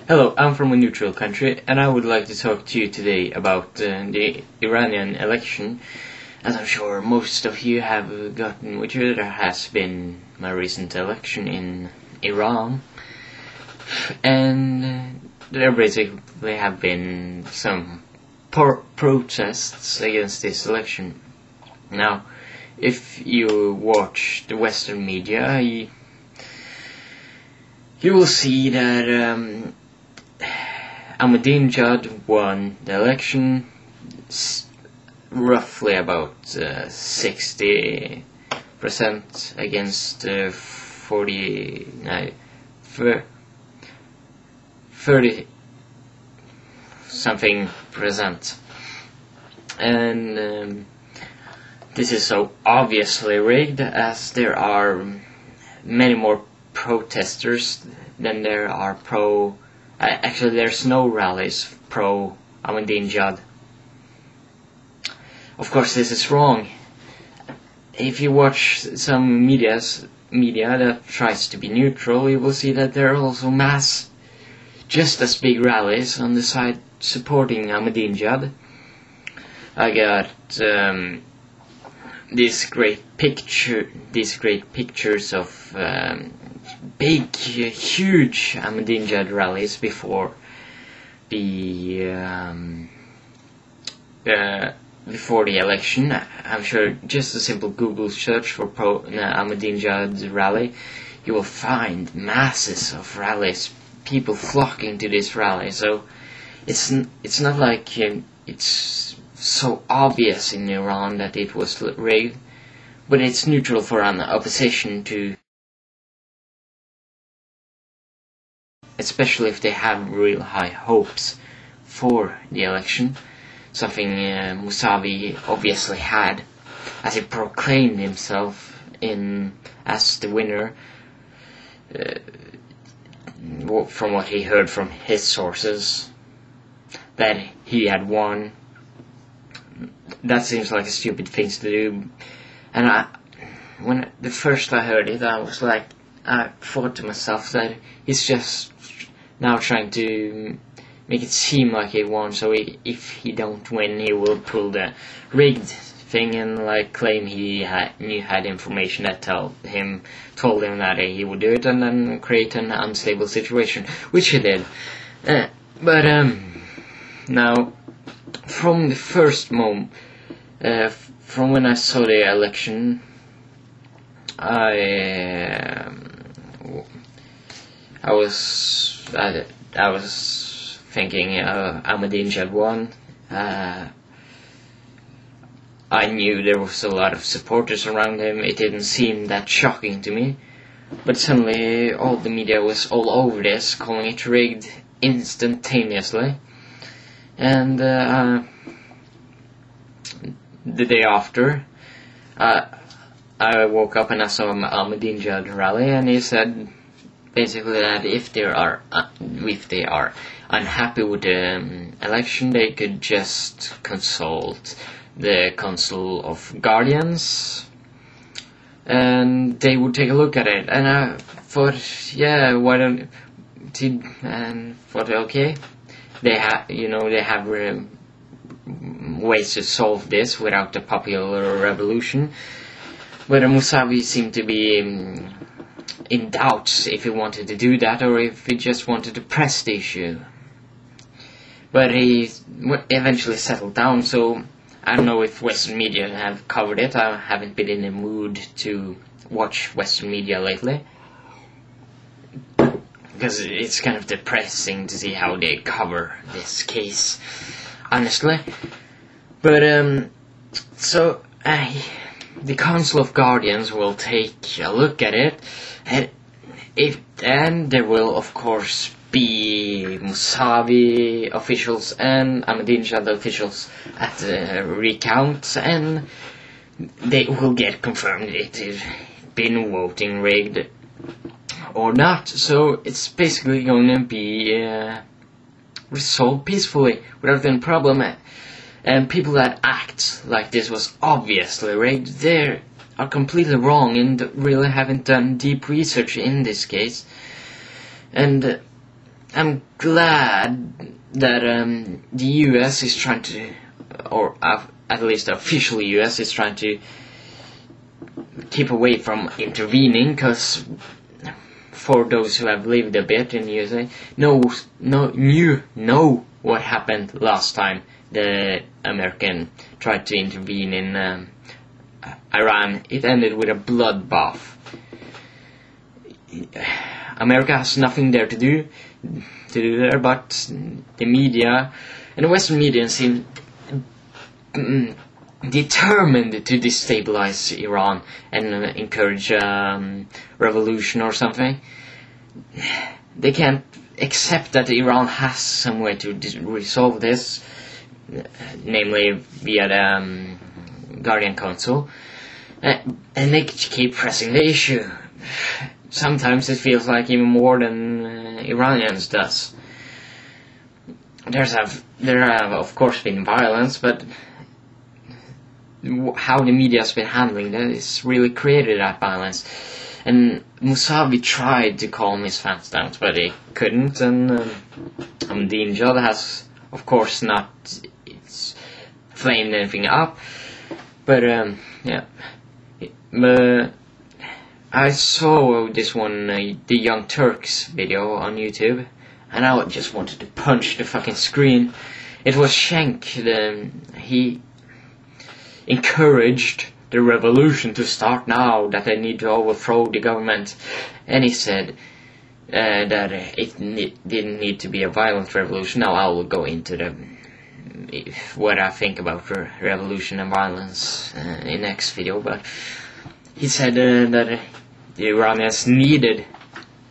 Hello, I'm from a neutral country, and I would like to talk to you today about the Iranian election. As I'm sure most of you have gotten with you, there has been a recent election in Iran, and there basically have been some protests against this election. Now, if you watch the Western media, you will see that Ahmadinejad won the election, roughly about 60% against 30 something percent. And this is so obviously rigged, as there are many more protesters than there are actually there's no rallies pro Ahmadinejad. Of course this is wrong. If you watch some media that tries to be neutral, you will see that there are also just as big rallies on the side supporting Ahmadinejad. I got these great pictures of big, huge Ahmadinejad rallies before the election. I'm sure just a simple Google search for Ahmadinejad rally, you will find masses of rallies, people flocking to this rally. So it's not like it's so obvious in Iran that it was rigged, but it's neutral for an opposition to, especially if they have real high hopes for the election, something Mousavi obviously had, as he proclaimed himself as the winner, from what he heard from his sources, that he had won. That seems like a stupid thing to do, and when the first I heard it, I thought to myself that he's just now trying to make it seem like he won, so if he don't win, he will pull the rigged thing and claim he had information that told him that he would do it, and then create an unstable situation, which he did. But now, from the first moment, from when I saw the election, I was thinking Ahmadinejad won. I knew there was a lot of supporters around him. It didn't seem that shocking to me, but suddenly all the media was all over this, calling it rigged instantaneously. And the day after, I woke up and I saw Ahmadinejad rally, and he said basically that if they are unhappy with the election, they could just consult the Council of Guardians, and they would take a look at it. And I thought, yeah, why don't? And thought, okay, they have ways to solve this without a popular revolution. But Mousavi seemed to be in doubt if he wanted to do that or if he just wanted to press the issue. But he eventually settled down, so I don't know if Western media have covered it. I haven't been in the mood to watch Western media lately, because it's kind of depressing to see how they cover this case, honestly. But so the Council of Guardians will take a look at it, and there will of course be Mousavi officials and Ahmadinejad officials at the recount, and they will get confirmed it has been voting rigged or not. So it's basically going to be resolved peacefully without any problem. And people that act like this was obviously rigged, they are completely wrong and really haven't done deep research in this case. And I'm glad that the US is trying to, or at least the official US is trying to keep away from intervening, because for those who have lived a bit in the USA, know what happened last time the American tried to intervene in Iran. It ended with a bloodbath. America has nothing there to do there, but the media and the Western media seem determined to destabilize Iran and encourage revolution or something. They can't accept that Iran has some way to resolve this, namely via the Guardian Council, and they keep pressing the issue. Sometimes it feels like even more than Iranians does. There have of course been violence, but how the media has been handling that is really created that violence. And Mousavi tried to calm his fans down, but he couldn't. And Ahmadinejad has, of course, not flamed anything up. But yeah. I saw this one, the Young Turks video on YouTube, and I just wanted to punch the fucking screen. It was Schenk. He encouraged the revolution to start now, that they need to overthrow the government, and he said that it didn't need to be a violent revolution. Now I will go into what I think about revolution and violence in next video, but he said that the Iranians needed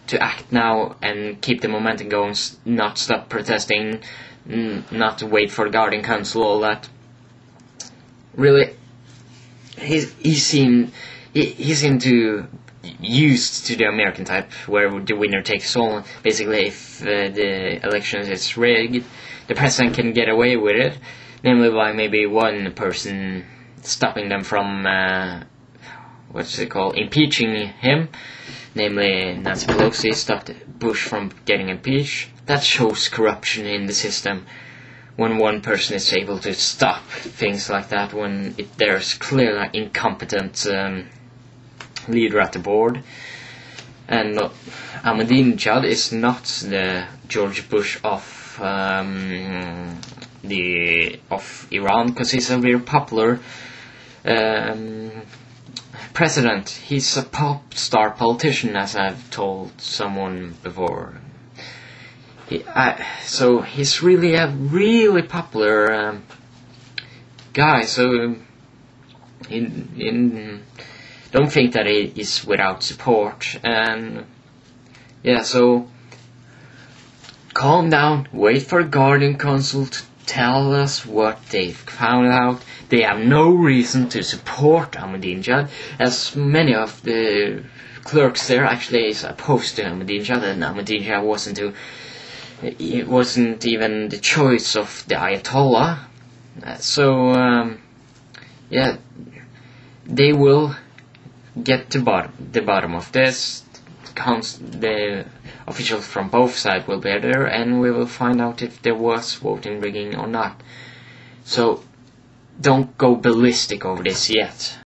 to act now and keep the momentum going, not stop protesting, not wait for the Guardian Council, all that. Really, he seemed to used to the American type, where the winner takes all. Basically, if the election is rigged, the president can get away with it, namely by maybe one person stopping them from impeaching him. Namely, Nancy Pelosi stopped Bush from getting impeached. That shows corruption in the system, when one person is able to stop things like that, when there's clearly incompetent leader at the board. And Ahmadinejad is not the George Bush of Iran, because he's a very popular president. He's a pop star politician, as I've told someone before. So he's really a really popular guy. So don't think that he is without support. And yeah, so calm down. Wait for Guardian Council to tell us what they've found out. They have no reason to support Ahmadinejad, as many of the clerks there actually is opposed to Ahmadinejad, and Ahmadinejad wasn't even the choice of the Ayatollah. Yeah, they will get to the bottom of this. The officials from both sides will be there, and we will find out if there was voting rigging or not. So don't go ballistic over this yet.